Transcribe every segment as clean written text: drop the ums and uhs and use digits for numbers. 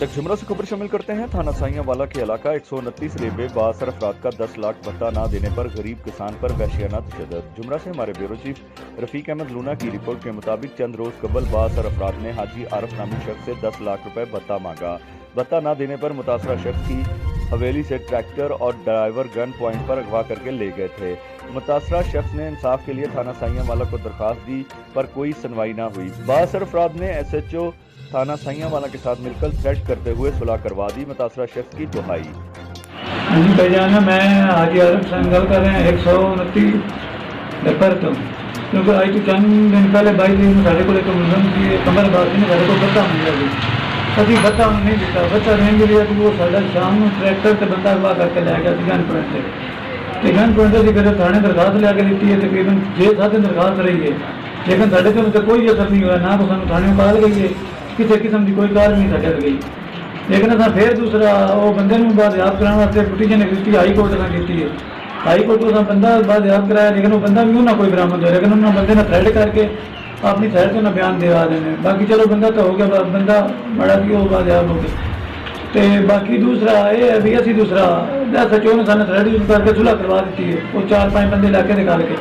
तक जुमरा से खबर शामिल करते हैं। थाना साइयांवाला के इलाका 129 रेलवे बासर अफराद का 10 लाख भत्ता न देने पर गरीब किसान पर वहशियाना तशद्दुद। जुमरा से हमारे ब्यूरो चीफ रफीक अहमद लूना की रिपोर्ट के मुताबिक चंद रोज कबल बासर अफराद ने हाजी आरफ नामी शख्स से 10 लाख रुपए भत्ता मांगा। भत्ता न देने पर मुतासरा शख्स की हवेली से ट्रैक्टर और ड्राइवर गन पॉइंट पर अगवा करके ले गए थे। मुतासरा शख्स ने इंसाफ के लिए थाना साइयांवाला को दरखास्त दी पर कोई सुनवाई न हुई। बासर अफराद ने SHO थाना साइयांवाला के साथ मिलकर थ्रेट करते हुए सुलह करवा दी। मुतासरा शख्स की दुहाई। मैं हाजी आरफ से गल कर रहे हैं 129 डपर तो क्योंकि आज तो चंद दिन पहले 22 दिन साढ़े को मुलम की कमर बात ने साढ़े को भत्ता मिल गया अभी भत्ता नहीं दिता। भत्ता नहीं मिले तो वो साढ़ा शाम में ट्रैक्टर से बंदा अगवा करके लै गया गन पॉइंट से। गन पॉइंट से फिर थाने दरखास्त लिया दी है। तकरीबन 6-7 दिन दरखास्त रही है लेकिन साढ़े तो कोई असर नहीं हुआ। ना तो सानू थाने कॉल गई है किसी किस्म की कोई कार नहीं साढ़े गई। लेकिन अस फिर दूसरा वो बंदे बादयाब कराने वास्ते पिटीशन की हाई कोर्ट ने की है। हाई कोर्ट को बंदा बादयाब कराया लेकिन वो बंदा भी ना कोई बरामद हो। लेकिन उन्होंने बंदे ने थ्रेड करके अपनी साइड से बयान दिवा देने। बाकी चलो बंदा तो हो गया, बंदा बड़ा भी वो बादयाब हो गया। तो बाकी दूसरा ये है भी असी दूसरा SHO ने सामने थ्रेड यूज करके सुलह करवा दी है। वो 4-5 बंदे लैके निकाल के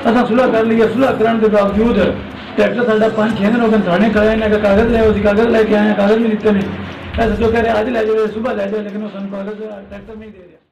असा सुलह कर ली है। सुलह कराने के बावजूद ट्रैक्टर साढ़ा 5-6 दिन हो गए थाने खड़े इन्हें कागज ले कागज लेके आए हैं। कागज भी दिते नहीं। SHO कह रहे आज लै जाओ सुबह लै जाओ लेकिन वो सू कागज ट्रैक्टर नहीं दे रहा।